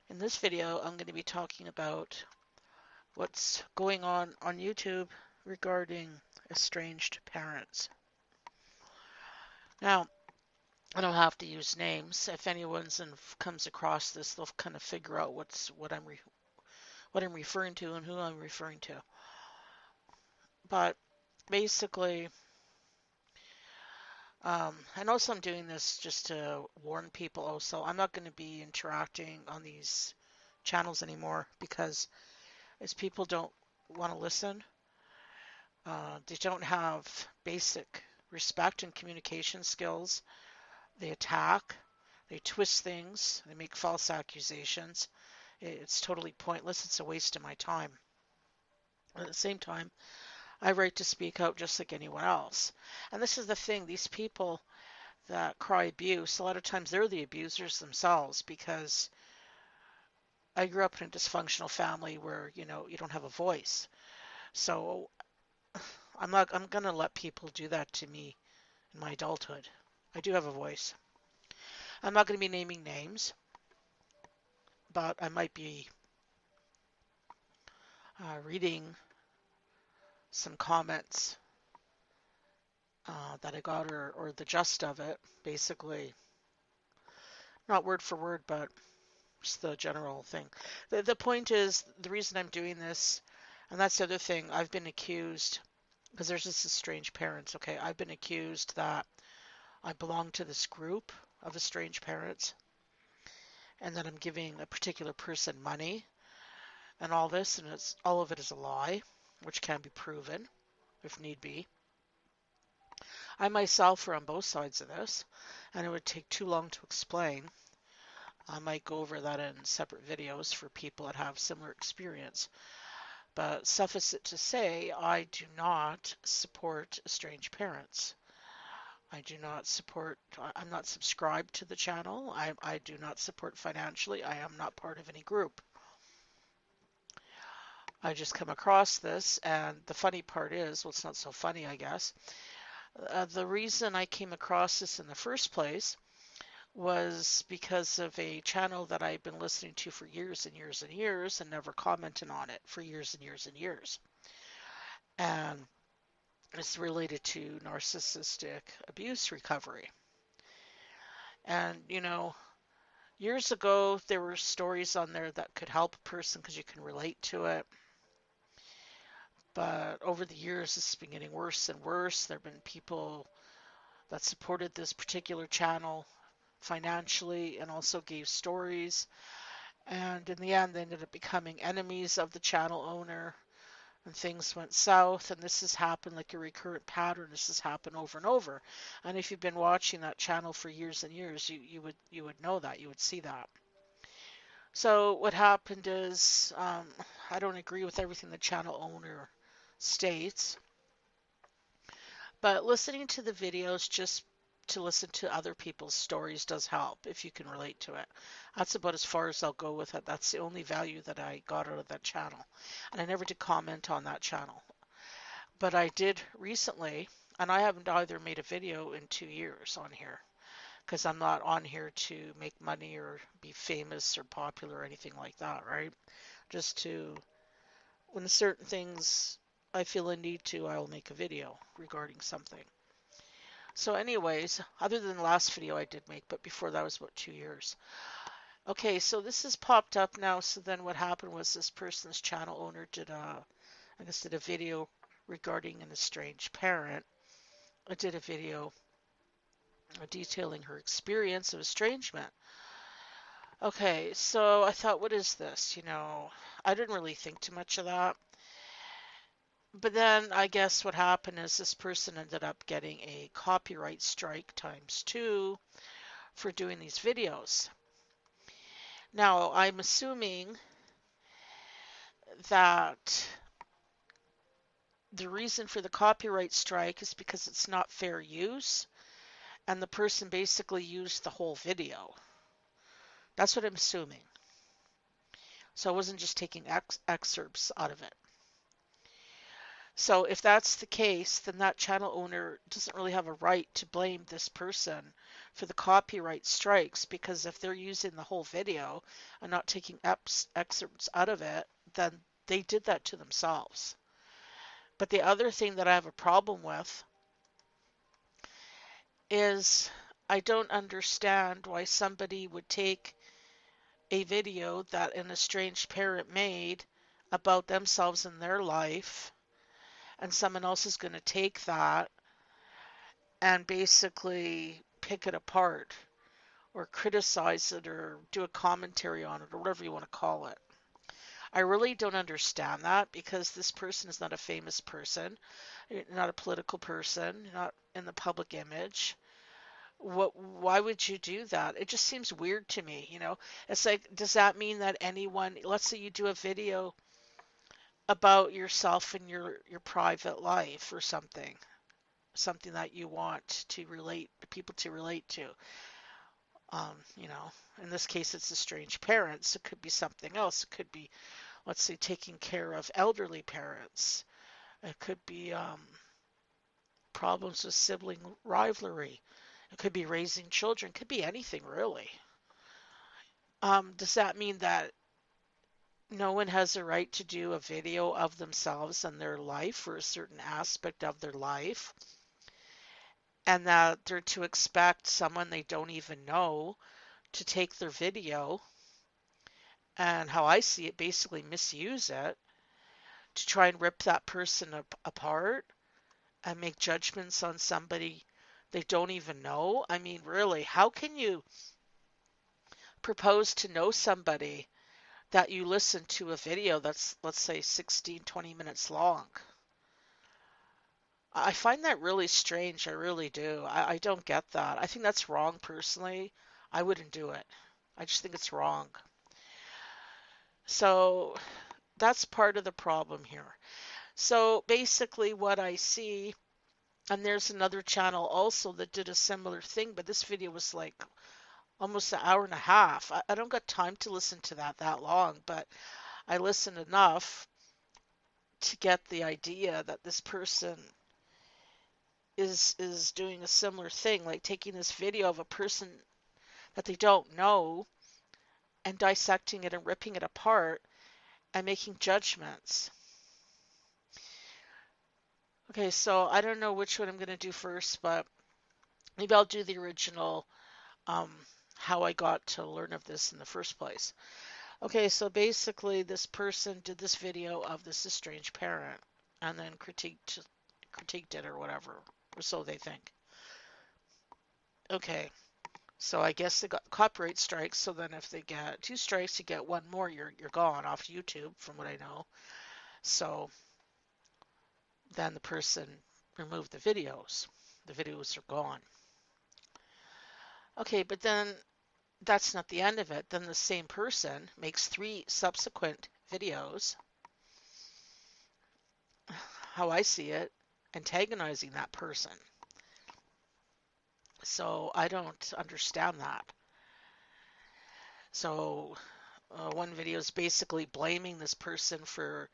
In this video, I'm going to be talking about what's going on YouTube regarding estranged parents. Now, I don't have to use names. If anyone's comes across this, they'll kind of figure out what I'm referring to and who I'm referring to. But basically, and also I'm doing this just to warn people. Also, I'm not going to be interacting on these channels anymore because as people don't want to listen. They don't have basic respect and communication skills. They attack, they twist things, they make false accusations. It's totally pointless. It's a waste of my time. At the same time, I have right to speak out just like anyone else. And this is the thing, these people that cry abuse, a lot of times they're the abusers themselves because I grew up in a dysfunctional family where, you don't have a voice. So I'm gonna let people do that to me in my adulthood. I do have a voice. I'm not going to be naming names, but I might be reading some comments that I got, or the gist of it, basically. Not word for word, but just the general thing. The point is, the reason I'm doing this, and that's the other thing, I've been accused, because there's this estranged parents, okay? I've been accused that I belong to this group of estranged parents, and that I'm giving a particular person money and all this, and all of it is a lie, which can be proven if need be. I myself are on both sides of this, and it would take too long to explain. I might go over that in separate videos for people that have similar experience. But suffice it to say, I do not support estranged parents. I do not support, I'm not subscribed to the channel. I do not support financially. I am not part of any group. I just come across this, and the funny part is, well, it's not so funny, I guess. The reason I came across this in the first place was because of a channel that I've been listening to for years and years and years and never commented on it for years and years and years. And it's related to narcissistic abuse recovery. And, years ago, there were stories on there that could help a person because you can relate to it. But over the years, it's been getting worse and worse. There have been people that supported this particular channel financially and also gave stories. And in the end, they ended up becoming enemies of the channel owner, and things went south. And this has happened like a recurrent pattern. This has happened over and over. And if you've been watching that channel for years and years, you would know that. You would see that. So what happened is, I don't agree with everything the channel owner states, but listening to the videos just to listen to other people's stories does help if you can relate to it. That's about as far as I'll go with it. That's the only value that I got out of that channel. And I never did comment on that channel. But I did recently, and I haven't either made a video in 2 years on here because I'm not on here to make money or be famous or popular or anything like that, right? Just to, when certain things I feel a need to, I'll make a video regarding something. So anyways, other than the last video I did make, but before that was about 2 years. Okay, so this has popped up now. So then what happened was this person's channel owner did a video regarding an estranged parent. I did a video detailing her experience of estrangement. Okay, so I thought, what is this? I didn't really think too much of that. But then I guess what happened is this person ended up getting a copyright strike ×2 for doing these videos. Now, I'm assuming that the reason for the copyright strike is because it's not fair use, and the person basically used the whole video. That's what I'm assuming. So I wasn't just taking excerpts out of it. So if that's the case, then that channel owner doesn't really have a right to blame this person for the copyright strikes, because if they're using the whole video and not taking excerpts out of it, then they did that to themselves. But the other thing that I have a problem with is I don't understand why somebody would take a video that an estranged parent made about themselves and their life, and someone else is going to take that and basically pick it apart or criticize it or do a commentary on it or whatever you want to call it. I really don't understand that, because this person is not a famous person, not a political person, not in the public image. Why would you do that? It just seems weird to me, you know. It's like, does that mean that anyone, let's say you do a video about yourself and your private life or something that you want to relate people to relate to. You know, in this case, it's estranged parents. It could be something else. It could be, let's say, taking care of elderly parents. It could be problems with sibling rivalry. It could be raising children. It could be anything, really. Does that mean that no one has a right to do a video of themselves and their life or a certain aspect of their life, and that they're to expect someone they don't even know to take their video and, how I see it, basically misuse it to try and rip that person apart and make judgments on somebody they don't even know? I mean, really, how can you propose to know somebody that you listen to a video that's, let's say, 16, 20 minutes long? I find that really strange. I really do. I don't get that. I think that's wrong personally. I wouldn't do it. I just think it's wrong. So that's part of the problem here. So basically, what I see, and there's another channel also that did a similar thing, but this video was like almost an hour and a half. I don't got time to listen to that long, but I listened enough to get the idea that this person is doing a similar thing, like taking this video of a person that they don't know and dissecting it and ripping it apart and making judgments. Okay, so I don't know which one I'm going to do first, but maybe I'll do the original, um, how I got to learn of this in the first place. Okay, so basically this person did this video of this estranged parent and then critiqued it or whatever, or so they think. Okay, so I guess they got copyright strikes, so then if they get 2 strikes, you get one more, you're gone off YouTube, from what I know. So then the person removed the videos. The videos are gone. Okay, but then that's not the end of it. Then the same person makes 3 subsequent videos, how I see it, antagonizing that person. So I don't understand that. So one video is basically blaming this person for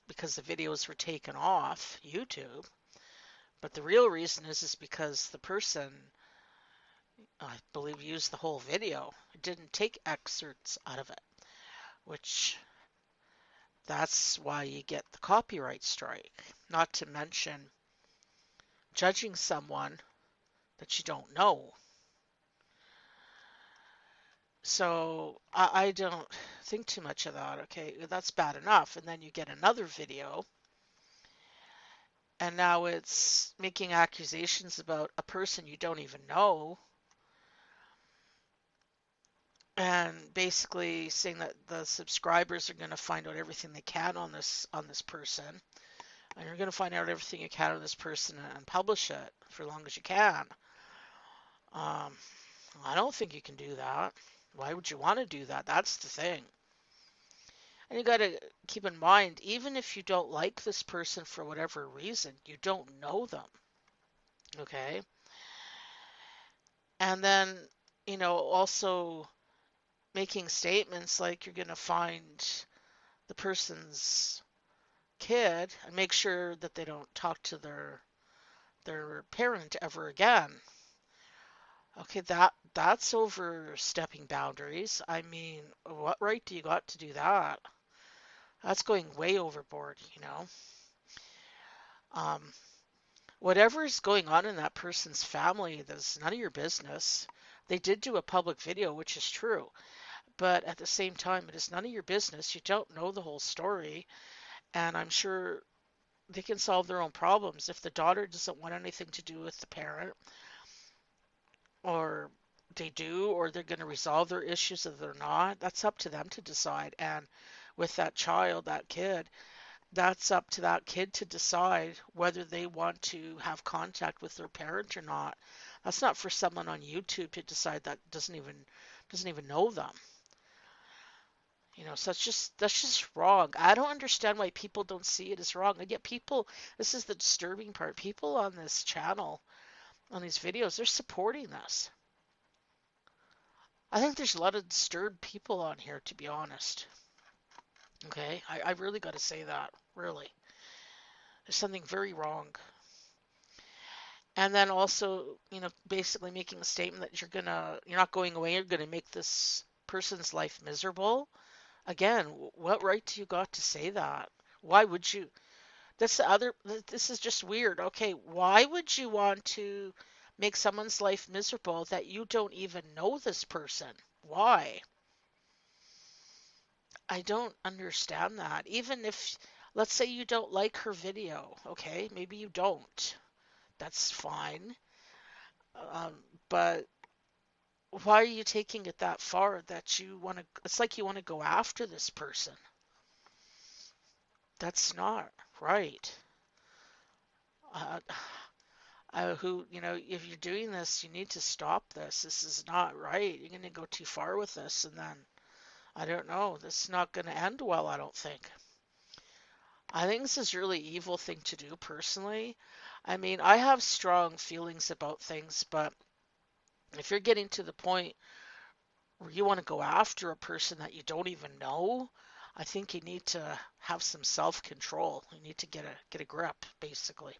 because the videos were taken off YouTube, but the real reason is because the person, I believe, used the whole video. It didn't take excerpts out of it, which that's why you get the copyright strike. Not to mention judging someone that you don't know. So I don't think too much of that. Okay, that's bad enough. And then you get another video, and now it's making accusations about a person you don't even know, and basically saying that the subscribers are going to find out everything they can on this person, and you're going to find out everything you can on this person and publish it for as long as you can. Um, I don't think you can do that. Why would you want to do that? That's the thing. And you got to keep in mind, even if you don't like this person for whatever reason, you don't know them. Okay? And then, also making statements like you're going to find the person's kid and make sure that they don't talk to their parent ever again. Okay, that's overstepping boundaries. I mean, what right do you got to do that? That's going way overboard, you know. Um, Whatever's going on in that person's family, that's none of your business. They did do a public video, which is true, but at the same time, it is none of your business. You don't know the whole story, and I'm sure they can solve their own problems. If the daughter doesn't want anything to do with the parent, or they do, or they're going to resolve their issues, or they're not, that's up to them to decide. And with that child, that kid, that's up to that kid to decide whether they want to have contact with their parent or not. That's not for someone on YouTube to decide that doesn't even know them. You know, so that's just wrong. I don't understand why people don't see it as wrong. And yet people, this is the disturbing part. People on this channel, on these videos, they're supporting this. I think there's a lot of disturbed people on here, to be honest. Okay, I really got to say that. Really, there's something very wrong. And then also, basically making a statement that you're not going away. You're gonna make this person's life miserable. Again, what right do you got to say that? Why would you? That's the other. This is just weird. Okay, why would you want to make someone's life miserable that you don't even know this person? Why? I don't understand that. Even if, let's say you don't like her video, okay? Maybe you don't. That's fine. Um, but why are you taking it that far that you want to, it's like you want to go after this person. That's not right. Uh, if you're doing this, you need to stop this. This is not right. You're going to go too far with this, and then, I don't know, this is not going to end well, I don't think. I think this is a really evil thing to do personally. I mean, I have strong feelings about things, but if you're getting to the point where you want to go after a person that you don't even know, I think you need to have some self-control. You need to get a grip, basically.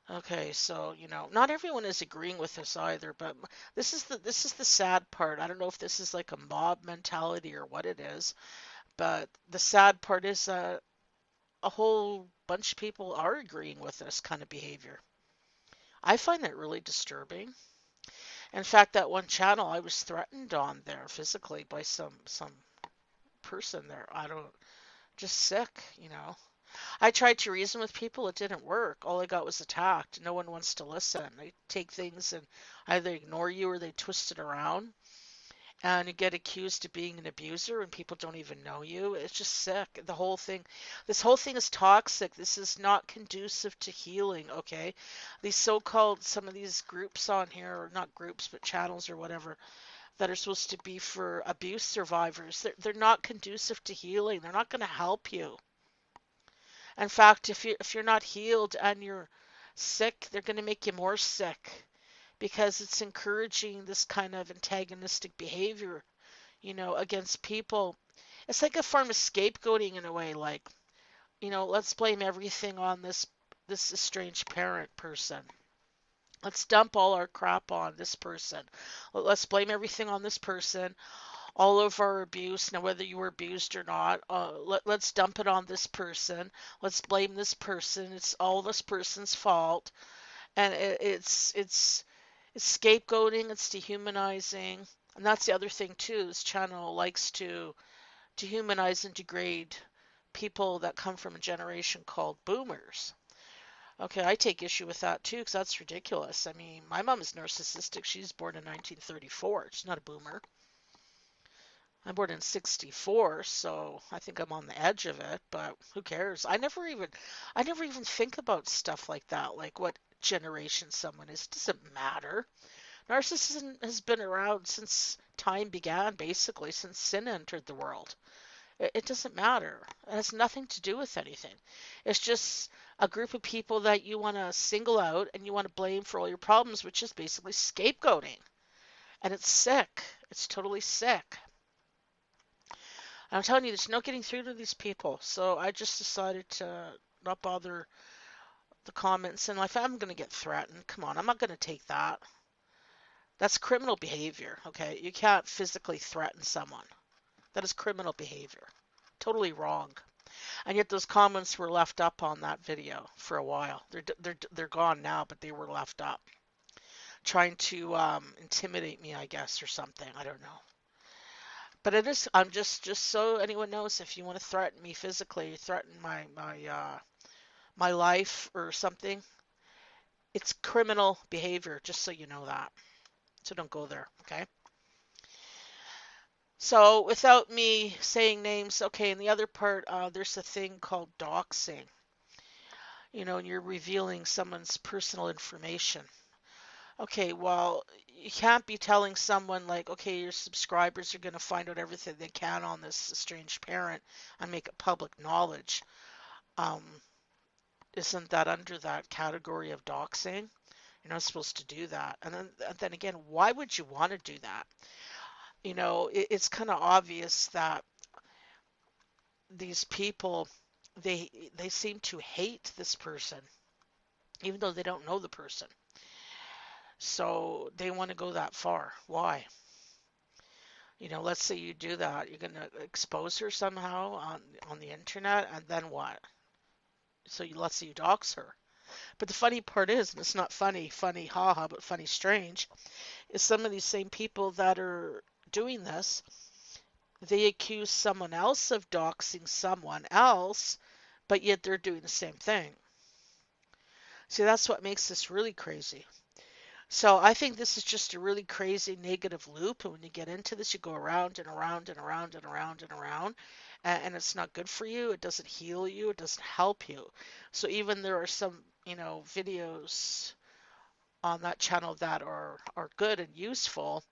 Okay, so not everyone is agreeing with this either, but this is the sad part. I don't know if this is like a mob mentality or what it is, but the sad part is a whole bunch of people are agreeing with this kind of behavior. I find that really disturbing. In fact, that one channel I was threatened on there physically by some person there. I don't just sick. I tried to reason with people, it didn't work. All I got was attacked. No one wants to listen. They take things and either ignore you or they twist it around. And you get accused of being an abuser and people don't even know you. It's just sick. This whole thing is toxic. This is not conducive to healing, okay? These so-called, some of these groups on here, or not groups, but channels or whatever, that are supposed to be for abuse survivors, they're not conducive to healing. They're not going to help you. In fact, if you're not healed and you're sick, they're going to make you more sick because it's encouraging this kind of antagonistic behavior, against people. It's like a form of scapegoating in a way, like, let's blame everything on this estranged parent person. Let's dump all our crap on this person. Let's blame everything on this person. All of our abuse, now whether you were abused or not, let's dump it on this person. Let's blame this person. It's all this person's fault, and it's scapegoating. It's dehumanizing, and that's the other thing too. This channel likes to dehumanize and degrade people that come from a generation called boomers. Okay, I take issue with that too because that's ridiculous. I mean, my mom is narcissistic. She's born in 1934. She's not a boomer. I'm born in 64, so I think I'm on the edge of it, but who cares? I never even think about stuff like that, like what generation someone is. It doesn't matter. Narcissism has been around since time began, basically, since sin entered the world. It doesn't matter. It has nothing to do with anything. It's just a group of people that you want to single out and you want to blame for all your problems, which is basically scapegoating. And it's sick. It's totally sick. I'm telling you, there's no getting through to these people. So I just decided to not bother the comments. And if I'm going to get threatened, come on, I'm not going to take that. That's criminal behavior, okay? You can't physically threaten someone. That is criminal behavior. Totally wrong. And yet those comments were left up on that video for a while. They're gone now, but they were left up, trying to intimidate me, I guess, or something. I don't know. But it is. I'm just so anyone knows. If you want to threaten me physically, threaten my life or something, it's criminal behavior. Just so you know that. So don't go there. Okay. So without me saying names, okay. And the other part, there's a thing called doxing. And you're revealing someone's personal information. Okay, well, you can't be telling someone like, okay, your subscribers are going to find out everything they can on this estranged parent and make it public knowledge. Um, isn't that under that category of doxing? You're not supposed to do that. And then again, why would you want to do that? It's kind of obvious that these people, they seem to hate this person, even though they don't know the person. So they want to go that far. Why? Let's say you do that, you're going to expose her somehow on the internet, and then what? So let's say you dox her. But the funny part is, and it's not funny, haha, but funny, strange, is some of these same people that are doing this, they accuse someone else of doxing someone else, but yet they're doing the same thing. See, that's what makes this really crazy. So I think this is just a really crazy negative loop. And when you get into this, you go around and around and around and around and around. And it's not good for you. It doesn't heal you. It doesn't help you. So even there are some, videos on that channel that are good and useful,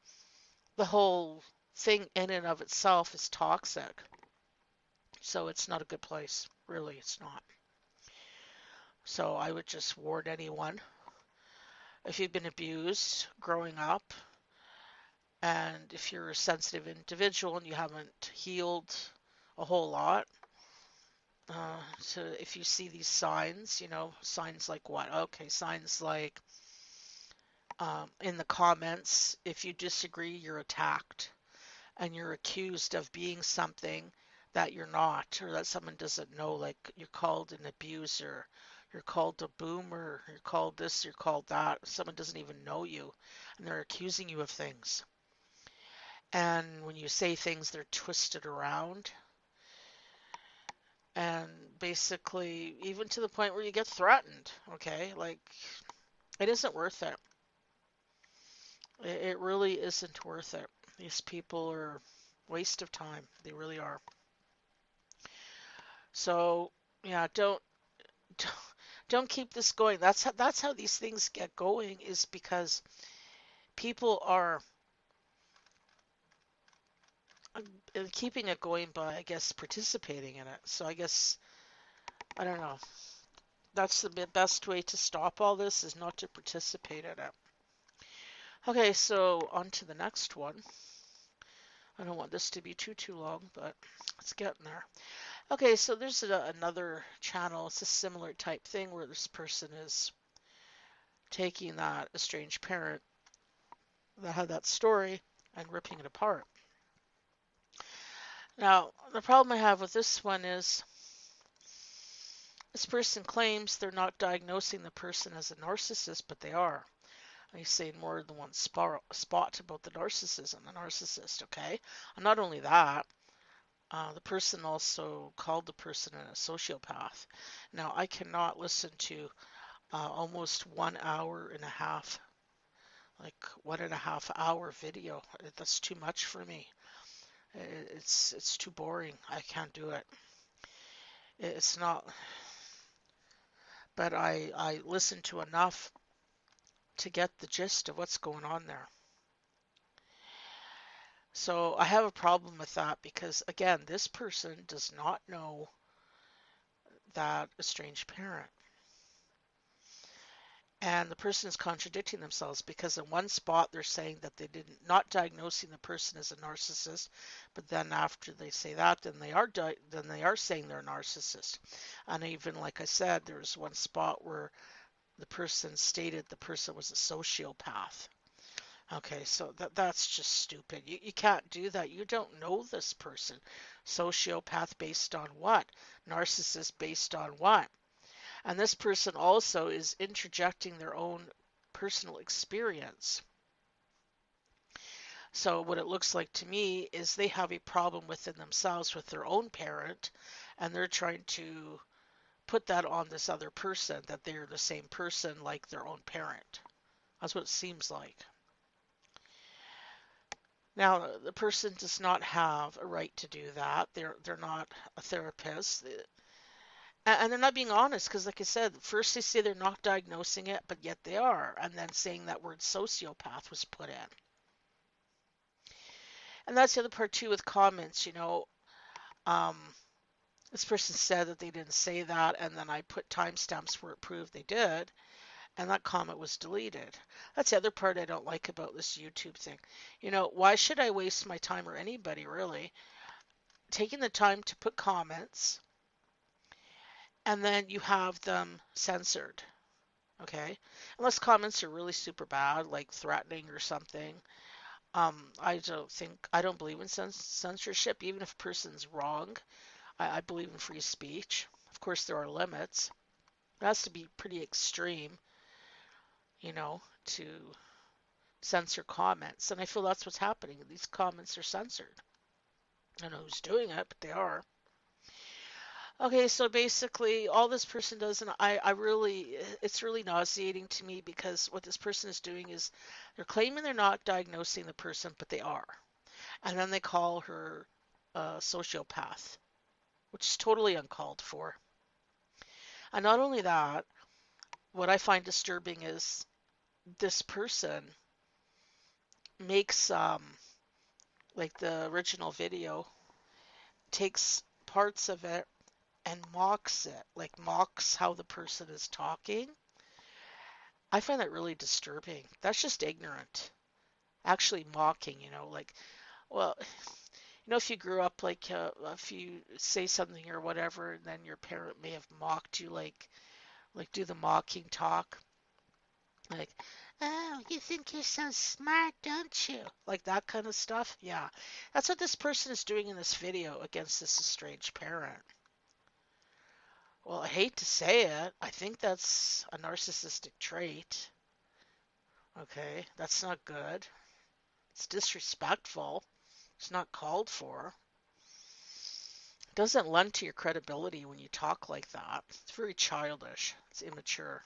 the whole thing in and of itself is toxic. So it's not a good place. Really, it's not. So I would just warn anyone, if you've been abused growing up, and if you're a sensitive individual and you haven't healed a whole lot, so if you see these signs, signs like what? Okay, signs like in the comments, if you disagree, you're attacked and you're accused of being something that you're not, or that someone doesn't know, like you're called an abuser, you're called a boomer, you're called this, you're called that. Someone doesn't even know you and they're accusing you of things. And when you say things, they're twisted around. And basically, even to the point where you get threatened, okay? Like, it isn't worth it. It really isn't worth it. These people are a waste of time. They really are. So, yeah, don't, don't keep this going. That's how these things get going, is because people are keeping it going by, I guess, participating in it. So I guess, I don't know. That's the best way to stop all this, is not to participate in it. Okay, so on to the next one. I don't want this to be too long, but it's getting there. Okay, so there's another channel. It's a similar type thing where this person is taking that estranged parent that had that story and ripping it apart. Now, the problem I have with this one is this person claims they're not diagnosing the person as a narcissist, but they are. He's saying more than one spot about the narcissist, okay? And not only that, the person also called the person a sociopath. Now, I cannot listen to almost 1 hour and a half, like 1.5 hour video. That's too much for me. It's too boring. I can't do it. It's not, but I listen to enough to get the gist of what's going on there. So I have a problem with that because, again, this person does not know that estranged parent. And the person is contradicting themselves because in one spot they're saying that they didn't not diagnosing the person as a narcissist, but then after they say that, then they are saying they're a narcissist. And even like I said, there was one spot where the person stated the person was a sociopath. Okay, so that's just stupid. You can't do that. You don't know this person. Sociopath based on what? Narcissist based on what? And this person also is interjecting their own personal experience. So what it looks like to me is they have a problem within themselves with their own parent, and they're trying to put that on this other person, that they're the same person like their own parent. That's what it seems like. Now, the person does not have a right to do that. They're not a therapist. And they're not being honest because, like I said, first they say they're not diagnosing it, but yet they are. And then saying that word sociopath was put in. And that's the other part, too, with comments. Um, this person said that they didn't say that, and then I put timestamps where it proved they did, and that comment was deleted. That's the other part I don't like about this YouTube thing. Why should I waste my time, or anybody really, taking the time to put comments and then you have them censored? Okay, unless comments are really super bad, like threatening or something. I don't believe in censorship, even if a person's wrong. I believe in free speech. Of course, there are limits. It has to be pretty extreme, to censor comments. And I feel that's what's happening. These comments are censored. I don't know who's doing it, but they are. Okay, so basically, all this person does, and I really, it's really nauseating to me because what this person is doing is they're claiming they're not diagnosing the person, but they are. And then they call her a sociopath, which is totally uncalled for. And not only that, what I find disturbing is this person makes, like the original video, takes parts of it and mocks it, like mocks how the person is talking. I find that really disturbing. That's just ignorant. Actually mocking, like, well, if you grew up like if you say something or whatever, and then your parent may have mocked you, like do the mocking talk, like, oh, you think you're so smart, don't you? Like that kind of stuff. Yeah, that's what this person is doing in this video against this estranged parent. Well, I hate to say it, I think that's a narcissistic trait. Okay, that's not good. It's disrespectful. It's not called for. It doesn't lend to your credibility when you talk like that. It's very childish. It's immature.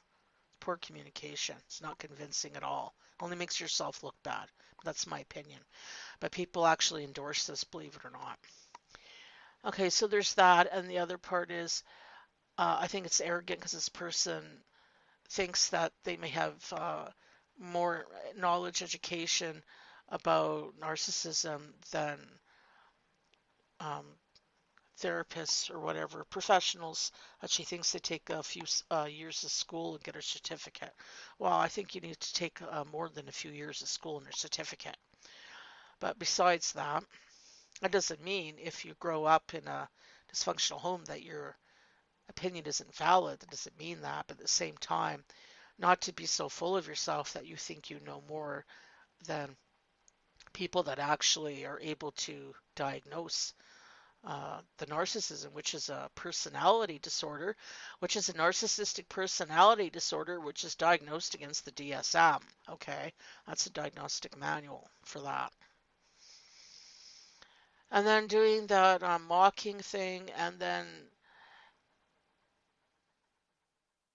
It's poor communication. It's not convincing at all. It only makes yourself look bad. That's my opinion. But people actually endorse this, believe it or not. Okay, so there's that. And the other part is I think it's arrogant because this person thinks that they may have more knowledge, education about narcissism than um, therapists or whatever, professionals. She thinks they take a few years of school and get a certificate. Well, I think you need to take more than a few years of school and a certificate. But besides that, that doesn't mean if you grow up in a dysfunctional home that your opinion isn't valid. That doesn't mean that. But at the same time, not to be so full of yourself that you think you know more than people that actually are able to diagnose the narcissism, which is a personality disorder, which is a narcissistic personality disorder, which is diagnosed against the DSM. Okay, that's a diagnostic manual for that. And then doing that mocking thing, and then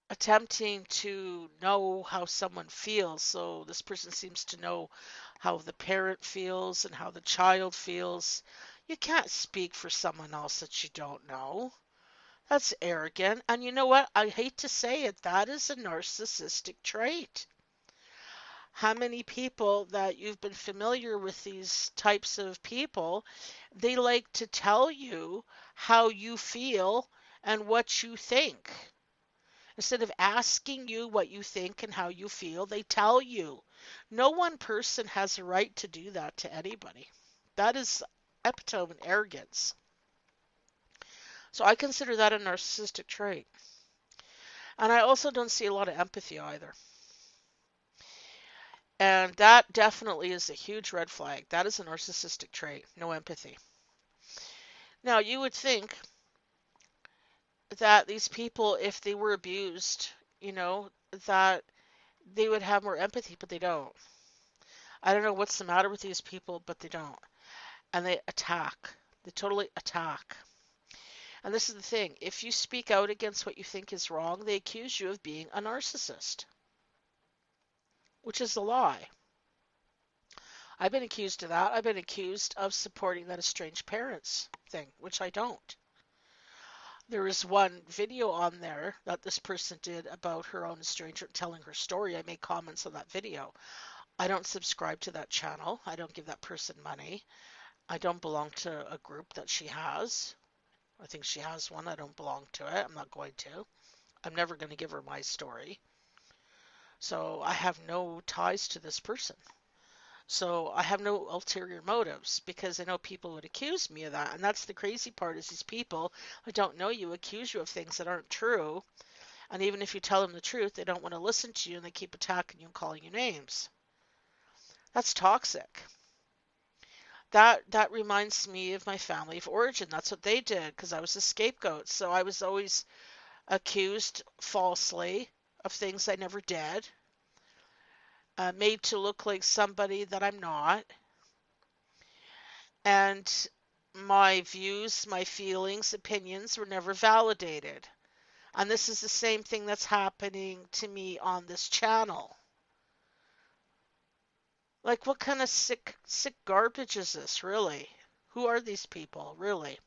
attempting to know how someone feels. So this person seems to know how the parent feels and how the child feels. You can't speak for someone else that you don't know. That's arrogant. And you know what? I hate to say it, that is a narcissistic trait. How many people that you've been familiar with these types of people, they like to tell you how you feel and what you think. Instead of asking you what you think and how you feel, they tell you. No one person has a right to do that to anybody. That is epitome of arrogance. So I consider that a narcissistic trait. And I also don't see a lot of empathy either. And that definitely is a huge red flag. That is a narcissistic trait, no empathy. Now, you would think that these people, if they were abused, that they would have more empathy, but they don't. I don't know what's the matter with these people, but they don't. And they attack. They totally attack. And this is the thing, if you speak out against what you think is wrong, they accuse you of being a narcissist, which is a lie. I've been accused of that. I've been accused of supporting that estranged parents thing, which I don't. There is one video on there that this person did about her own estrangement, telling her story. I made comments on that video. I don't subscribe to that channel. I don't give that person money. I don't belong to a group that she has. I think she has one. I don't belong to it. I'm not going to. I'm never going to give her my story. So I have no ties to this person. So I have no ulterior motives because I know people would accuse me of that. And that's the crazy part is these people who don't know you accuse you of things that aren't true. And even if you tell them the truth, they don't want to listen to you and they keep attacking you and calling you names. That's toxic. That reminds me of my family of origin. That's what they did because I was a scapegoat. So I was always accused falsely of things I never did, made to look like somebody that I'm not. And my views, my feelings, opinions were never validated. And this is the same thing that's happening to me on this channel. Like, what kind of sick garbage is this, really? Who are these people, really?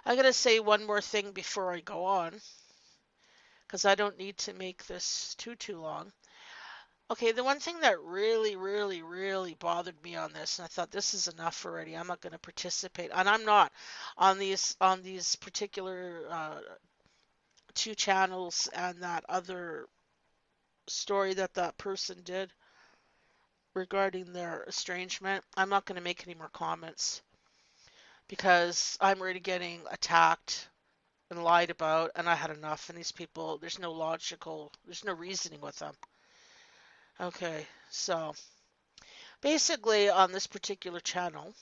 I'm going to say one more thing before I go on, because I don't need to make this too long. Okay, the one thing that really, really, really bothered me on this, and I thought this is enough already. I'm not going to participate, and I'm not on these particular two channels and that other story that that person did regarding their estrangement. I'm not going to make any more comments because I'm already getting attacked and lied about, and I had enough. And these people, there's no reasoning with them. Okay, so basically on this particular channel,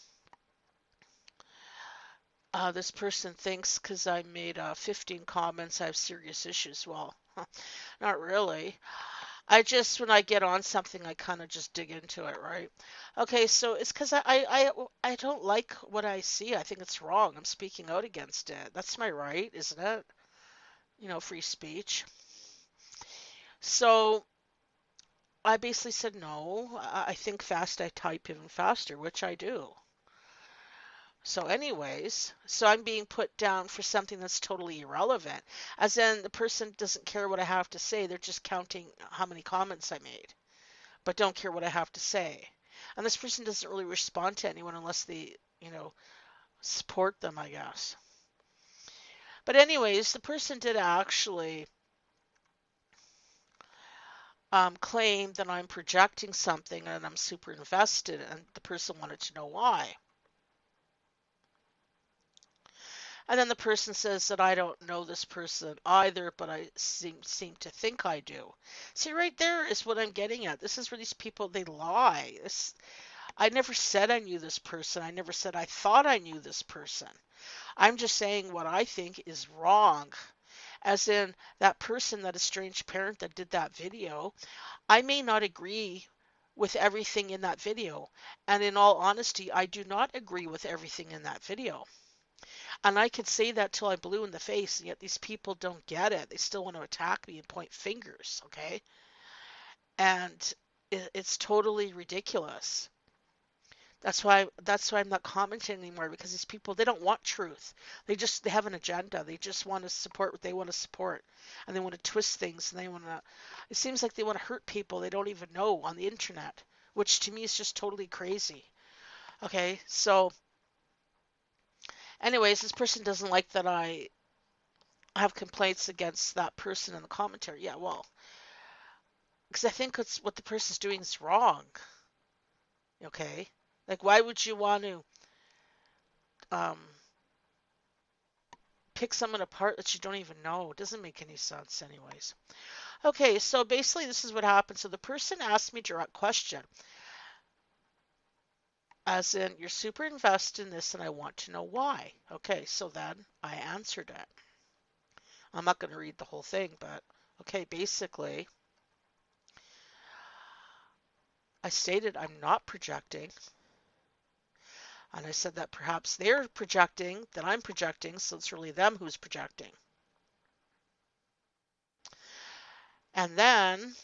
this person thinks because I made 15 comments I have serious issues. Well, not really. When I get on something, I kind of just dig into it, right? Okay, so it's because I don't like what I see. I think it's wrong. I'm speaking out against it. That's my right, isn't it? Free speech. So I basically said no. I think fast, I type even faster, which I do. So anyways, I'm being put down for something that's totally irrelevant. As in, the person doesn't care what I have to say. They're just counting how many comments I made, but don't care what I have to say. And this person doesn't really respond to anyone unless they, support them, I guess. But anyways, the person did actually claim that I'm projecting something and I'm super invested, and the person wanted to know why. And then the person says that I don't know this person either, but I seem to think I do. See, right there is what I'm getting at. This is where these people, they lie. I never said I knew this person. I never said I thought I knew this person. I'm just saying what I think is wrong. As in, that person, that estranged parent that did that video, I may not agree with everything in that video. And in all honesty, I do not agree with everything in that video. And I could say that till I'm blue in the face, and yet these people don't get it. They still want to attack me and point fingers, okay? And it's totally ridiculous. That's why I'm not commenting anymore, because these people, they don't want truth. They have an agenda. They just want to support what they want to support. And they want to twist things, and it seems like they want to hurt people they don't even know on the internet, which to me is just totally crazy. Okay, so anyways, this person doesn't like that have complaints against that person in the commentary. Yeah, well, because I think it's what the person's doing is wrong. Okay, like why would you want to um, pick someone apart that you don't even know? It doesn't make any sense, anyways. Okay, so basically this is what happened. So the person asked me a direct question, as in, you're super invested in this and I want to know why. Okay, so then I answered it. I'm not going to read the whole thing, but okay, basically, I stated I'm not projecting. And I said that perhaps they're projecting, that I'm projecting, so it's really them who's projecting. And then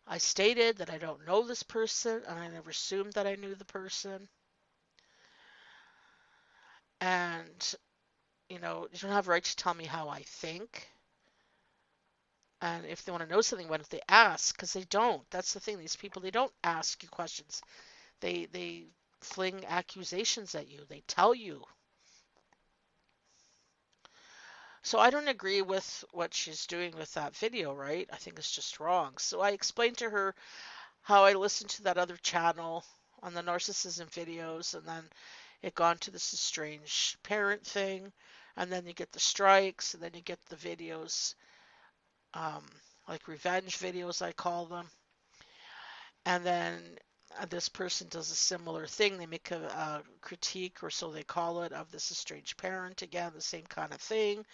I stated that I don't know this person and I never assumed that I knew the person. And, you don't have a right to tell me how I think. And if they want to know something, why don't they ask? Because they don't. That's the thing. These people, they don't ask you questions. They fling accusations at you. They tell you. So I don't agree with what she's doing with that video, right? I think it's just wrong. So I explained to her how I listened to that other channel on the narcissism videos, and then it gone to this estranged parent thing, and then you get the strikes, and then you get the videos, um, like revenge videos, I call them. And then this person does a similar thing. They make a critique, or so they call it, of this estranged parent. Again, the same kind of thing.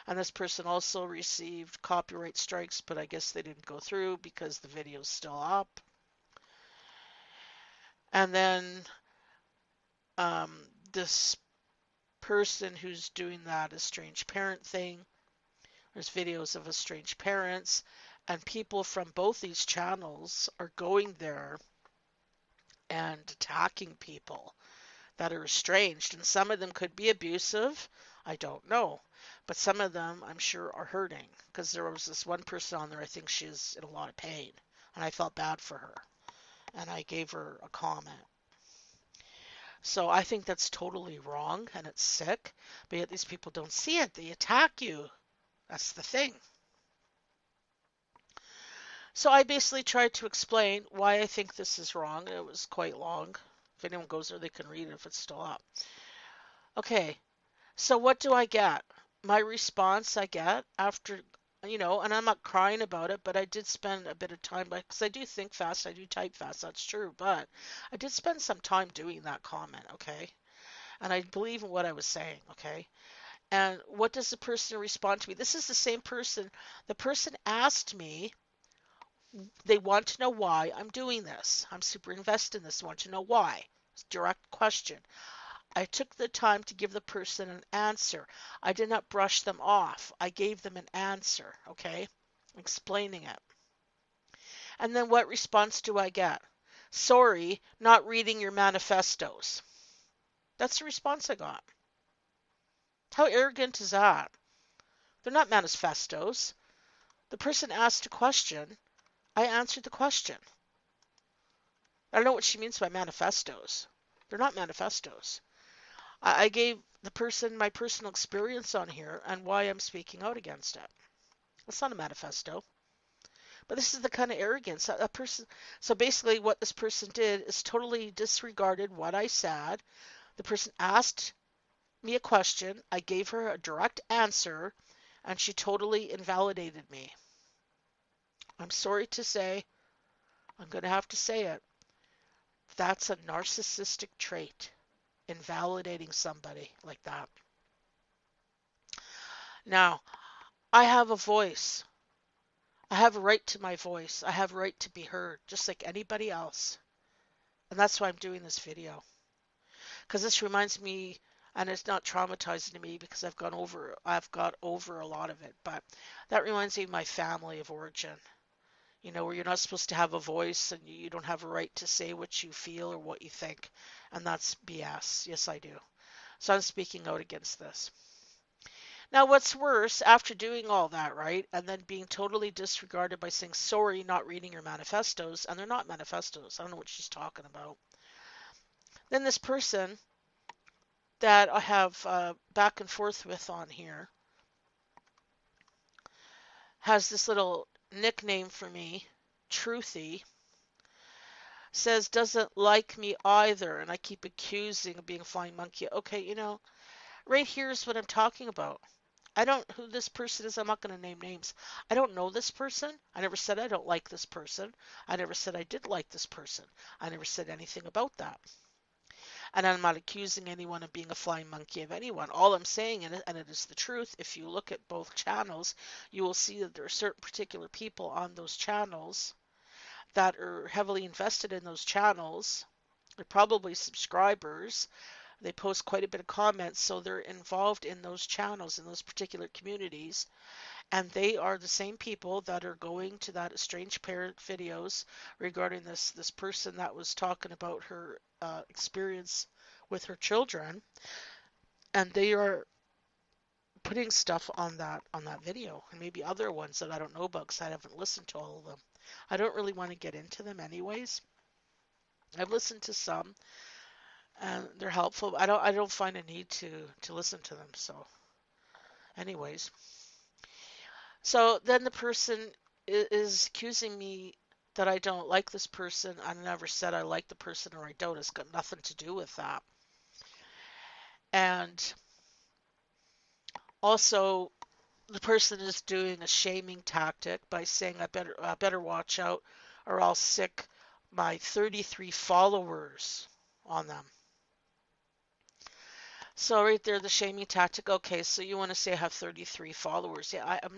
And this person also received copyright strikes, but I guess they didn't go through because the video's still up. And then this person who's doing that estranged parent thing, there's videos of estranged parents, and people from both these channels are going there and attacking people that are estranged. And some of them could be abusive, I don't know. But some of them, I'm sure, are hurting. Because there was this one person on there, I think she's in a lot of pain. And I felt bad for her. And I gave her a comment. So I think that's totally wrong and it's sick. But yet these people don't see it. They attack you. That's the thing. So I basically tried to explain why I think this is wrong. It was quite long. If anyone goes there, they can read it if it's still up. Okay, so what do I get? My response I get after, and I'm not crying about it, but I did spend a bit of time, because I do think fast, I do type fast, that's true, but I did spend some time doing that comment, okay? And I believe in what I was saying, okay? And what does the person respond to me? This is the same person. The person asked me, they want to know why I'm doing this. I'm super invested in this, want to know why. It's a direct question. I took the time to give the person an answer. I did not brush them off. I gave them an answer, okay? Explaining it. And then what response do I get? Sorry, not reading your manifestos. That's the response I got. How arrogant is that? They're not manifestos. The person asked a question. I answered the question. I don't know what she means by manifestos. They're not manifestos. I gave the person my personal experience on here and why I'm speaking out against it. It's not a manifesto. But this is the kind of arrogance a person. So basically, what this person did is totally disregarded what I said. The person asked me a question. I gave her a direct answer, and she totally invalidated me. I'm sorry to say, I'm going to have to say it. That's a narcissistic trait, invalidating somebody like that. Now, I have a voice. I have a right to my voice. I have a right to be heard, just like anybody else. And that's why I'm doing this video. Because this reminds me, and it's not traumatizing to me because I've got over a lot of it, but that reminds me of my family of origin. Where you're not supposed to have a voice and you don't have a right to say what you feel or what you think. And that's BS. Yes, I do. So I'm speaking out against this. Now, what's worse, after doing all that, right, and then being totally disregarded by saying, sorry, not reading your manifestos, and they're not manifestos. I don't know what she's talking about. Then this person, that I have back and forth with on here has this little nickname for me, Truthy, says doesn't like me either, and I keep accusing of being a flying monkey. Okay, right here's what I'm talking about. I don't who this person is. I'm not going to name names. I don't know this person. I never said I don't like this person. I never said I did like this person. I never said anything about that. And I'm not accusing anyone of being a flying monkey of anyone. All I'm saying, and it is the truth, if you look at both channels, you will see that there are certain particular people on those channels that are heavily invested in those channels. They're probably subscribers. They post quite a bit of comments, so they're involved in those channels, in those particular communities. And they are the same people that are going to that estranged parent videos regarding this person that was talking about her experience with her children, and they are putting stuff on that video, and maybe other ones that I don't know about because I haven't listened to all of them. I don't really want to get into them anyways. I've listened to some, and they're helpful. I don't find a need to listen to them. So, anyways, so then the person is accusing me that I don't like this person. I never said I like the person or I don't. It's got nothing to do with that. And also, the person is doing a shaming tactic by saying I better watch out or I'll sick my 33 followers on them. So right there, the shaming tactic. Okay, so you want to say I have 33 followers? Yeah, I'm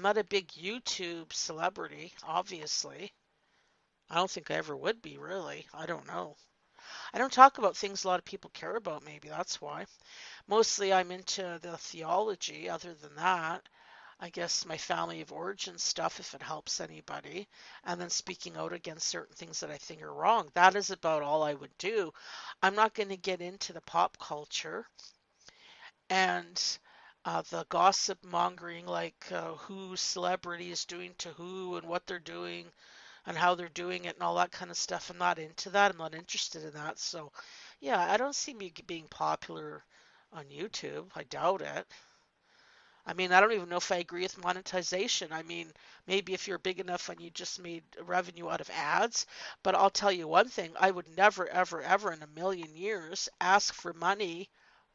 not a big YouTube celebrity, obviously. I don't think I ever would be, really. I don't know. I don't talk about things a lot of people care about, maybe that's why. Mostly I'm into the theology. Other than that, I guess my family of origin stuff, if it helps anybody, and then speaking out against certain things that I think are wrong. That is about all I would do. I'm not going to get into the pop culture and the gossip mongering, like who celebrity is doing to who and what they're doing and how they're doing it and all that kind of stuff. I'm not into that. I'm not interested in that. So, yeah, I don't see me being popular on YouTube. I doubt it. I mean, I don't even know if I agree with monetization. I mean, maybe if you're big enough and you just made revenue out of ads, but I'll tell you one thing, I would never, ever, ever in a million years ask for money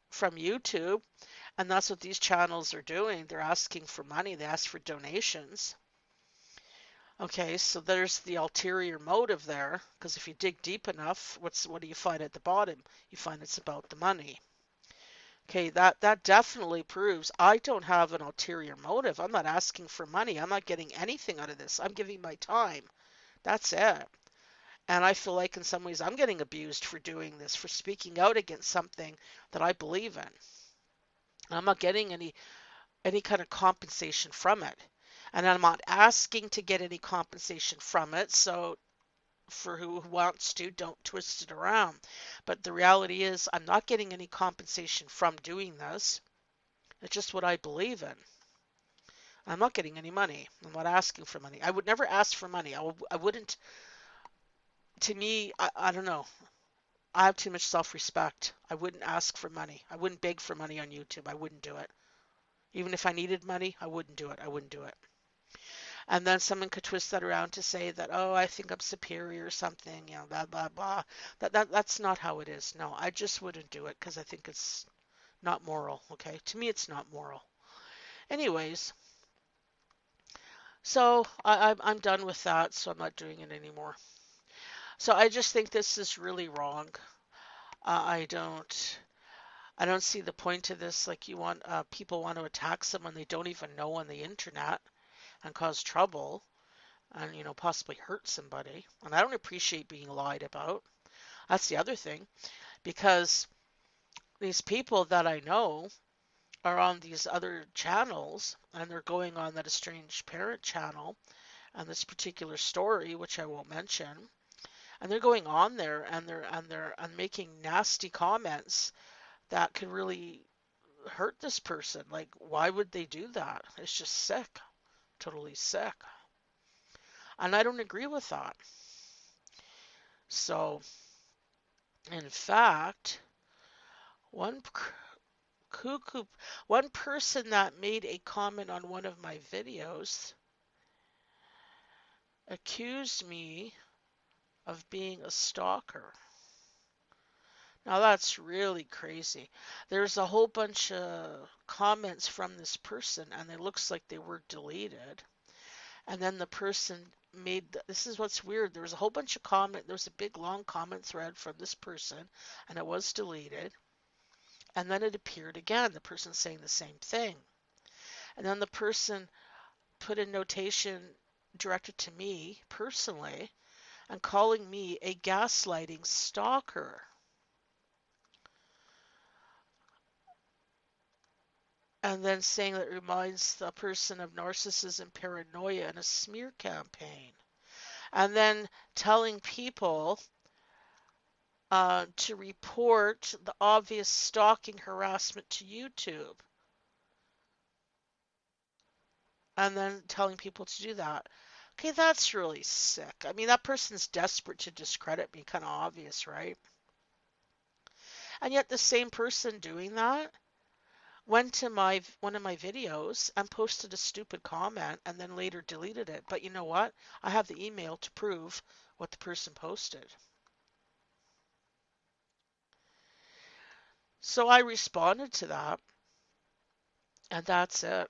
from YouTube. And that's what these channels are doing. They're asking for money, they ask for donations. Okay, so there's the ulterior motive there, because if you dig deep enough, what do you find at the bottom? You find it's about the money. Okay, that definitely proves I don't have an ulterior motive. I'm not asking for money. I'm not getting anything out of this. I'm giving my time. That's it. And I feel like in some ways I'm getting abused for doing this, for speaking out against something that I believe in. I'm not getting any kind of compensation from it. And I'm not asking to get any compensation from it. So for who wants to, don't twist it around. But the reality is I'm not getting any compensation from doing this. It's just what I believe in. I'm not getting any money. I'm not asking for money. I would never ask for money. I wouldn't, to me, I don't know. I have too much self-respect. I wouldn't ask for money. I wouldn't beg for money on YouTube. I wouldn't do it. Even if I needed money, I wouldn't do it. I wouldn't do it. And then someone could twist that around to say that, oh, I think I'm superior or something, blah, blah, blah. That's not how it is. No, I just wouldn't do it because I think it's not moral, okay? To me, it's not moral. Anyways, so I'm done with that, so I'm not doing it anymore. So I just think this is really wrong. I don't see the point of this. Like people want to attack someone they don't even know on the internet and cause trouble and possibly hurt somebody. And I don't appreciate being lied about. That's the other thing, because these people that I know are on these other channels and they're going on that estranged parent channel and this particular story, which I won't mention, and they're going on there and they're making nasty comments that could really hurt this person. Like, why would they do that? It's just sick, totally sick. And I don't agree with that. So, in fact, One cuckoo, one person that made a comment on one of my videos accused me of being a stalker. Now that's really crazy. There's a whole bunch of comments from this person, and it looks like they were deleted. And then the person made this is what's weird. There was a whole bunch of comment. There was a big long comment thread from this person, and it was deleted. And then it appeared again. The person saying the same thing. And then the person put a notation directed to me personally and calling me a gaslighting stalker. And then saying that it reminds the person of narcissism, paranoia, and a smear campaign. And then telling people to report the obvious stalking harassment to YouTube. And then telling people to do that. Okay, that's really sick. I mean, that person's desperate to discredit me, kind of obvious, right? And yet the same person doing that went to my one of my videos and posted a stupid comment and then later deleted it. But you know what? I have the email to prove what the person posted. So I responded to that, and that's it.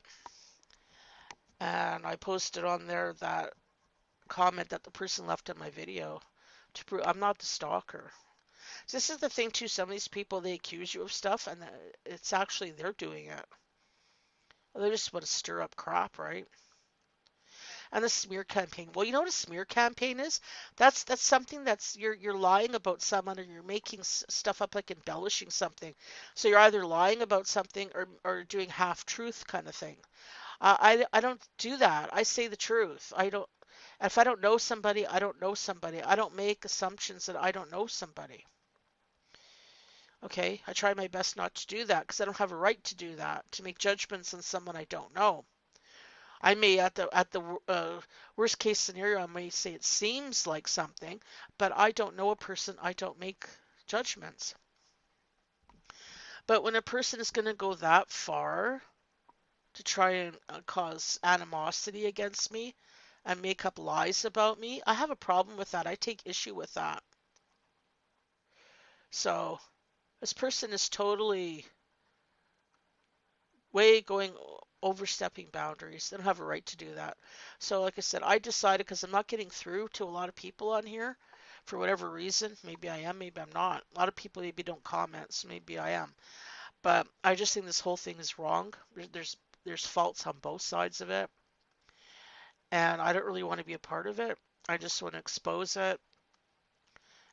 And I posted on there that comment that the person left in my video to prove I'm not the stalker. This is the thing too. Some of these people, they accuse you of stuff, and it's actually they're doing it. They just want to stir up crap, right? And the smear campaign. Well, you know what a smear campaign is? That's something that's you're lying about someone, or you're making stuff up, like embellishing something. So you're either lying about something or doing half truth kind of thing. I don't do that. I say the truth. I don't. If I don't know somebody, I don't know somebody. I don't make assumptions that I don't know somebody. Okay, I try my best not to do that because I don't have a right to do that, to make judgments on someone I don't know. I may at the worst case scenario, I may say it seems like something, but I don't know a person. I don't make judgments. But when a person is going to go that far to try and cause animosity against me and make up lies about me, I have a problem with that. I take issue with that. So this person is totally way going overstepping boundaries. They don't have a right to do that. So like I said, I decided, because I'm not getting through to a lot of people on here for whatever reason. Maybe I am, maybe I'm not. A lot of people maybe don't comment, so maybe I am. But I just think this whole thing is wrong. There's faults on both sides of it, and I don't really want to be a part of it. I just want to expose it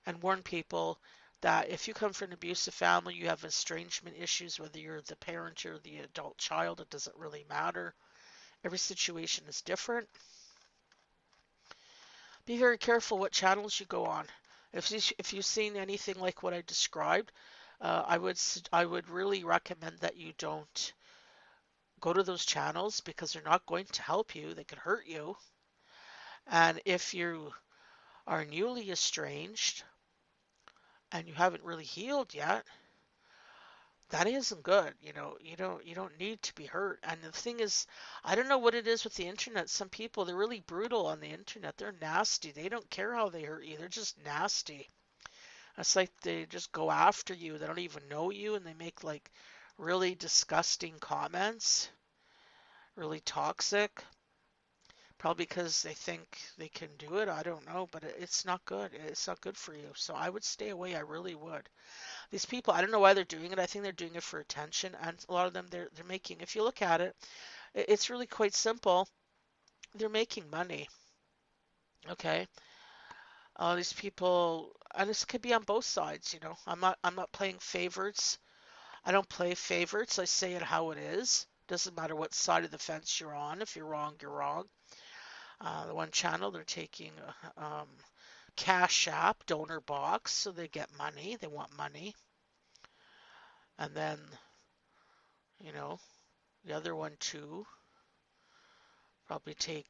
and warn people that if you come from an abusive family, you have estrangement issues, whether you're the parent or the adult child, it doesn't really matter. Every situation is different. Be very careful what channels you go on. If you've seen anything like what I described, I would really recommend that you don't go to those channels, because they're not going to help you. They could hurt you. And if you are newly estranged and you haven't really healed yet, that isn't good. You don't need to be hurt. And the thing is, I don't know what it is with the internet. Some people, they're really brutal on the internet. They're nasty. They don't care how they hurt you. They're just nasty. It's like they just go after you. They don't even know you, and they make like really disgusting comments, really toxic. Probably because they think they can do it. I don't know, but it's not good. It's not good for you. So I would stay away. I really would. These people, I don't know why they're doing it. I think they're doing it for attention, and a lot of them, they're making. If you look at it, it's really quite simple. They're making money. Okay, these people, and this could be on both sides. I'm not playing favorites. I don't play favorites. I say it how it is. Doesn't matter what side of the fence you're on. If you're wrong, you're wrong. The one channel, they're taking Cash App, donor box, so they get money. They want money. And then, you know, the other one too, probably take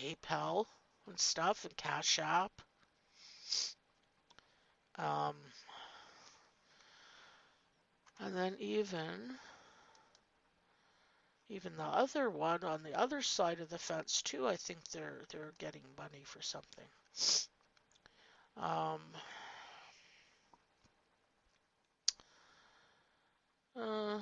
PayPal and stuff, and Cash App. Um, and then even the other one on the other side of the fence too, I think they're getting money for something. Um, uh,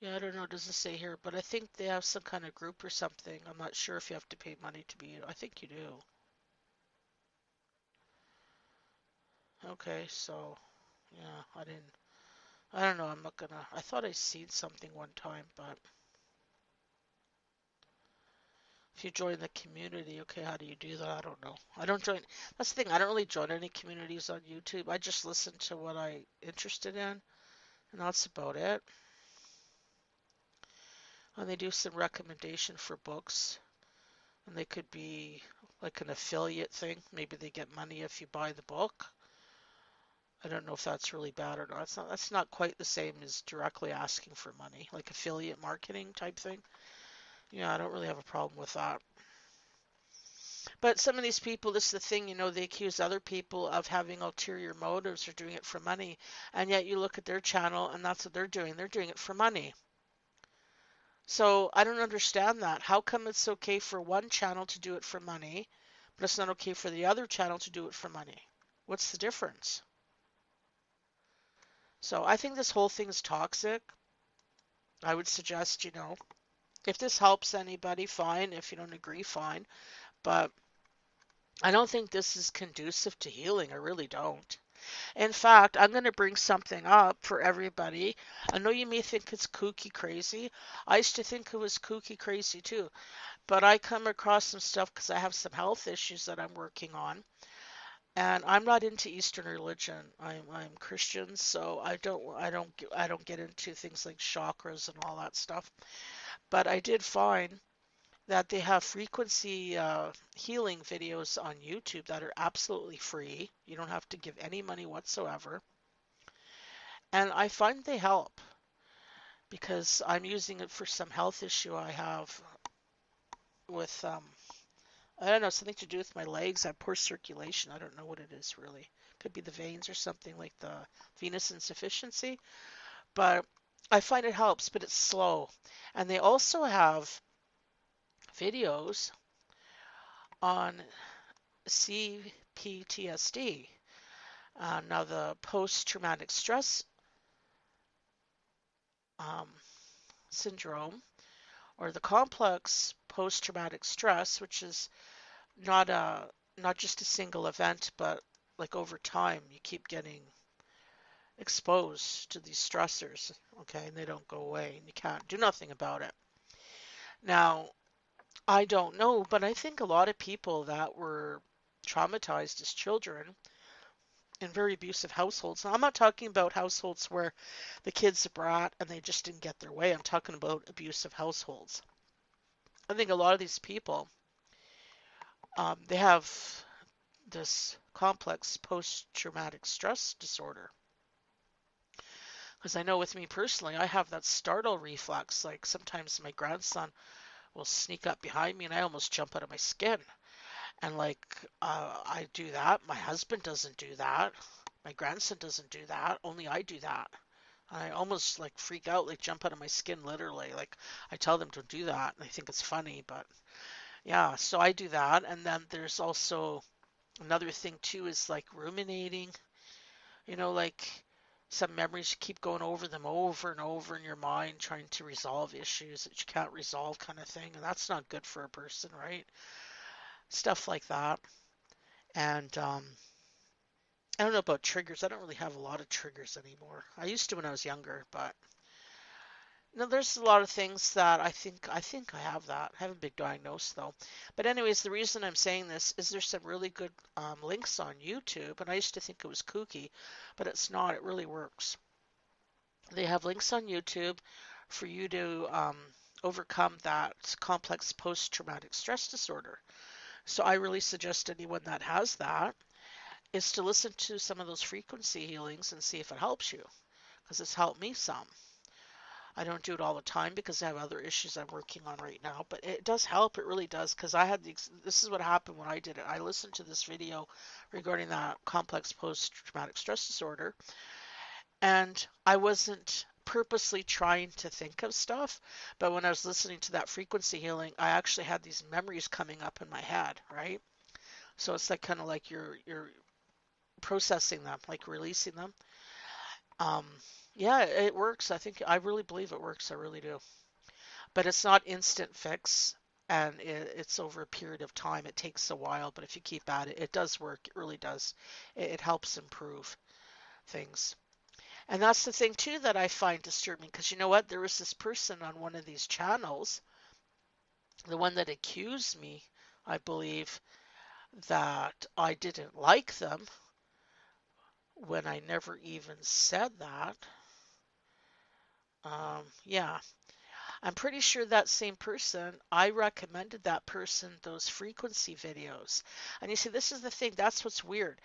yeah, I don't know. It doesn't say here, but I think they have some kind of group or something. I'm not sure if you have to pay money to be. I think you do. Okay, so yeah, I didn't. I don't know. I'm not gonna. I thought I seen something one time, but if you join the community, okay, how do you do that? I don't know. I don't join. That's the thing. I don't really join any communities on YouTube. I just listen to what I interested in, and that's about it. And they do some recommendation for books, and they could be like an affiliate thing. Maybe they get money if you buy the book. I don't know if that's really bad or not. That's not quite the same as directly asking for money, like affiliate marketing type thing. Yeah, I don't really have a problem with that. But some of these people, this is the thing, they accuse other people of having ulterior motives or doing it for money. And yet you look at their channel and that's what they're doing. They're doing it for money. So I don't understand that. How come it's okay for one channel to do it for money, but it's not okay for the other channel to do it for money? What's the difference? So I think this whole thing is toxic. I would suggest, if this helps anybody, fine. If you don't agree, fine. But I don't think this is conducive to healing. I really don't. In fact, I'm going to bring something up for everybody. I know you may think it's kooky crazy. I used to think it was kooky crazy too. But I come across some stuff because I have some health issues that I'm working on. And I'm not into Eastern religion. I'm Christian, so I don't get into things like chakras and all that stuff. But I did find that they have frequency healing videos on YouTube that are absolutely free. You don't have to give any money whatsoever. And I find they help because I'm using it for some health issue I have with, I don't know, something to do with my legs. I have poor circulation. I don't know what it is really. Could be the veins or something like the venous insufficiency. But I find it helps, but it's slow. And they also have videos on CPTSD. Now, the post-traumatic stress um, syndrome, or the complex post-traumatic stress, which is not a not just a single event, but like over time, you keep getting exposed to these stressors, okay, and they don't go away, and you can't do nothing about it. Now, I don't know, but I think a lot of people that were traumatized as children in very abusive households. Now, I'm not talking about households where the kid's a brat and they just didn't get their way. I'm talking about abusive households. I think a lot of these people, they have this complex post-traumatic stress disorder. Because I know with me personally, I have that startle reflex. Like sometimes my grandson will sneak up behind me and I almost jump out of my skin. And like I do that. My husband doesn't do that. My grandson doesn't do that. Only I do that. I almost like freak out, like jump out of my skin literally. Like I tell them to do that and I think it's funny, but yeah, so I do that. And then there's also another thing too is like ruminating, like some memories you keep going over them over and over in your mind trying to resolve issues that you can't resolve kind of thing. And that's not good for a person, right? Stuff like that. And I don't know about triggers. I don't really have a lot of triggers anymore. I used to when I was younger, but no, there's a lot of things that I think I have that. I haven't been diagnosed though. But anyways, the reason I'm saying this is there's some really good links on YouTube, and I used to think it was kooky, but it's not. It really works. They have links on YouTube for you to overcome that complex post-traumatic stress disorder. So I really suggest anyone that has that is to listen to some of those frequency healings and see if it helps you, because it's helped me some. I don't do it all the time because I have other issues I'm working on right now, but it does help. It really does because I had this is what happened when I did it. I listened to this video regarding that complex post-traumatic stress disorder, and I wasn't purposely trying to think of stuff, but when I was listening to that frequency healing, I actually had these memories coming up in my head, right? So it's like kind of like you're processing them, like releasing them. Um, yeah, it works. I really believe it works. I really do. But it's not instant fix, and it's over a period of time. It takes a while, but if you keep at it, it does work. It really does. It helps improve things. And that's the thing too that I find disturbing because you know what? There was this person on one of these channels, the one that accused me, I believe, that I didn't like them when I never even said that. Yeah, I'm pretty sure that same person, I recommended that person those frequency videos. And you see, this is the thing, that's what's weird.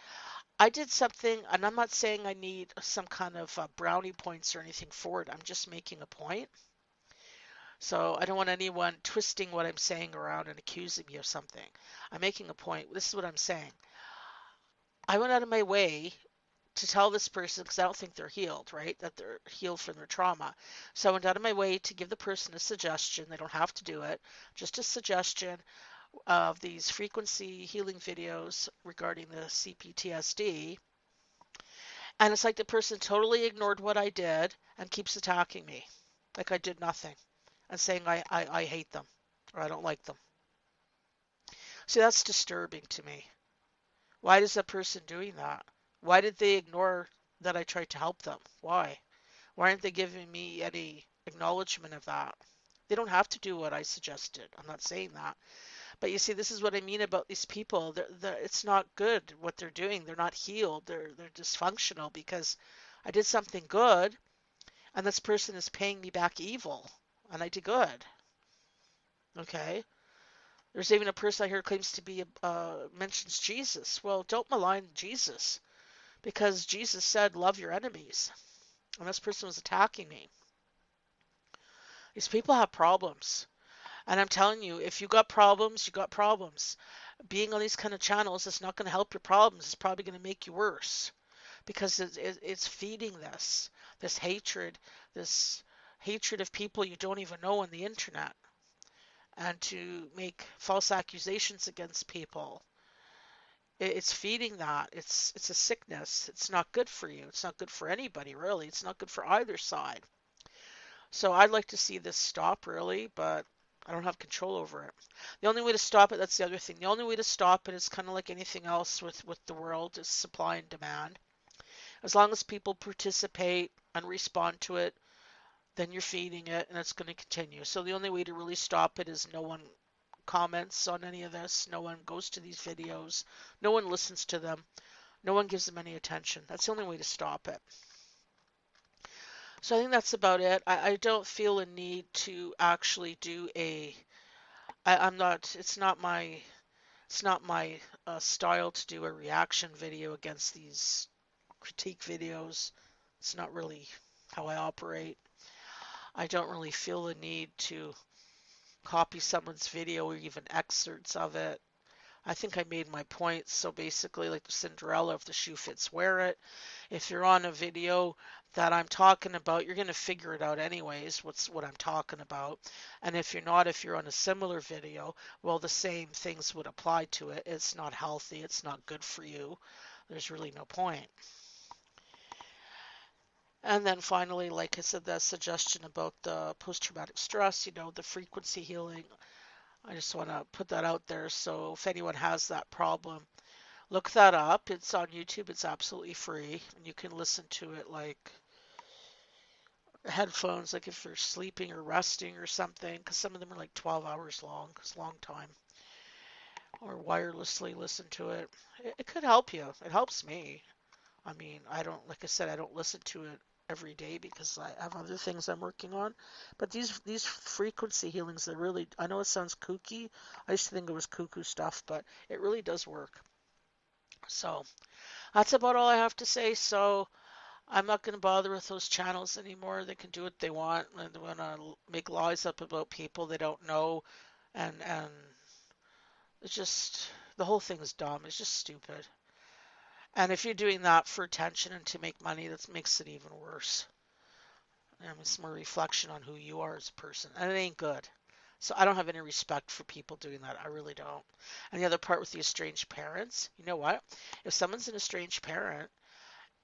I did something, and I'm not saying I need some kind of brownie points or anything for it. I'm just making a point. So I don't want anyone twisting what I'm saying around and accusing me of something. I'm making a point. This is what I'm saying. I went out of my way to tell this person because I don't think they're healed, right? That they're healed from their trauma. So I went out of my way to give the person a suggestion. They don't have to do it, just a suggestion of these frequency healing videos regarding the CPTSD. And it's like the person totally ignored what I did and keeps attacking me like I did nothing and saying I hate them or I don't like them. See, that's disturbing to me. Why is that person doing that? Why did they ignore that I tried to help them? Why? Why aren't they giving me any acknowledgement of that? They don't have to do what I suggested. I'm not saying that. But you see, this is what I mean about these people. It's not good what they're doing. They're not healed. They're dysfunctional because I did something good and this person is paying me back evil and I did good. Okay? There's even a person I hear claims to be, mentions Jesus. Well, don't malign Jesus because Jesus said, love your enemies. And this person was attacking me. These people have problems. And I'm telling you, if you got problems, you got problems. Being on these kind of channels is not going to help your problems. It's probably going to make you worse because it's feeding this hatred of people you don't even know on the internet, and to make false accusations against people. It's feeding that. It's a sickness. It's not good for you. It's not good for anybody, really. It's not good for either side. So I'd like to see this stop, really, but I don't have control over it. The only way to stop it, that's the other thing. The only way to stop it is kind of like anything else with the world, is supply and demand. As long as people participate and respond to it, then you're feeding it and it's going to continue. So the only way to really stop it is no one comments on any of this, no one goes to these videos, no one listens to them, no one gives them any attention. That's the only way to stop it. So I think that's about it. I don't feel a need to actually do I'm not, it's not my style to do a reaction video against these critique videos. It's not really how I operate. I don't really feel the need to copy someone's video or even excerpts of it. I think I made my point. So basically, like the Cinderella, if the shoe fits, wear it. If you're on a video that I'm talking about, you're going to figure it out anyways, what I'm talking about. And if you're not, if you're on a similar video, well, the same things would apply to it. It's not healthy. It's not good for you. There's really no point. And then finally, like I said, that suggestion about the post-traumatic stress, the frequency healing. I just want to put that out there. So if anyone has that problem, look that up. It's on YouTube. It's absolutely free. And you can listen to it like headphones, like if you're sleeping or resting or something, because some of them are like 12 hours long. It's a long time. Or wirelessly listen to it. It could help you. It helps me. I mean, like I said, I don't listen to it every day because I have other things I'm working on. But these frequency healings, they really, I know it sounds kooky. I used to think it was cuckoo stuff, but it really does work. So that's about all I have to say. So I'm not going to bother with those channels anymore. They can do what they want, and they want to make lies up about people they don't know, and it's just the whole thing is dumb. It's just stupid. And if you're doing that for attention and to make money, that makes it even worse. I mean, it's more reflection on who you are as a person, and it ain't good. So I don't have any respect for people doing that. I really don't. And the other part with the estranged parents, you know what? If someone's an estranged parent,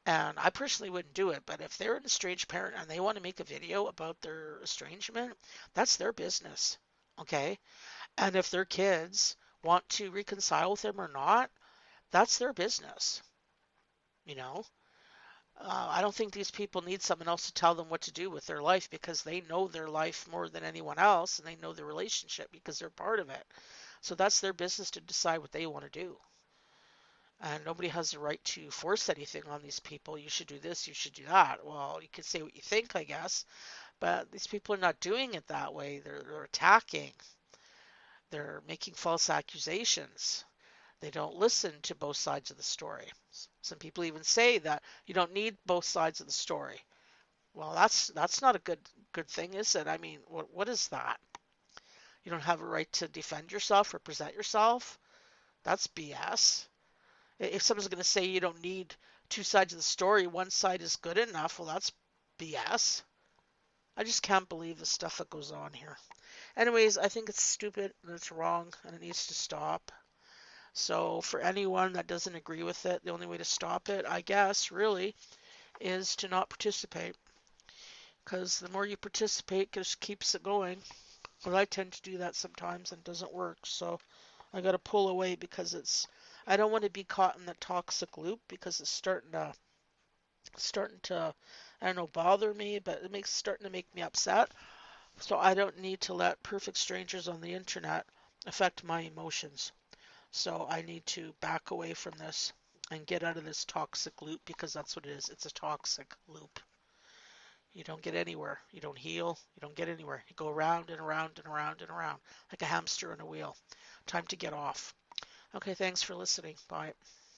and I personally wouldn't do it, but if they're an estranged parent and they want to make a video about their estrangement, that's their business. Okay? And if their kids want to reconcile with them or not, that's their business. You know? I don't think these people need someone else to tell them what to do with their life because they know their life more than anyone else and they know the relationship because they're part of it. So that's their business to decide what they want to do. And nobody has the right to force anything on these people. You should do this, you should do that. Well, you can say what you think, I guess, but these people are not doing it that way. They're attacking, they're making false accusations. They don't listen to both sides of the story. Some people even say that you don't need both sides of the story. Well, that's not a good thing, is it? I mean, what is that? You don't have a right to defend yourself or present yourself? That's BS. If someone's going to say you don't need two sides of the story, one side is good enough, well, that's BS. I just can't believe the stuff that goes on here. Anyways, I think it's stupid and it's wrong and it needs to stop. So, for anyone that doesn't agree with it, the only way to stop it, I guess, really, is to not participate. Because the more you participate, it just keeps it going. But I tend to do that sometimes and it doesn't work. So, I got to pull away because I don't want to be caught in that toxic loop because it's starting to I don't know bother me, but it makes starting to make me upset. So I don't need to let perfect strangers on the internet affect my emotions. So I need to back away from this and get out of this toxic loop because that's what it is. It's a toxic loop. You don't get anywhere. You don't heal. You don't get anywhere. You go around and around and around and around like a hamster on a wheel. Time to get off. Okay, thanks for listening. Bye.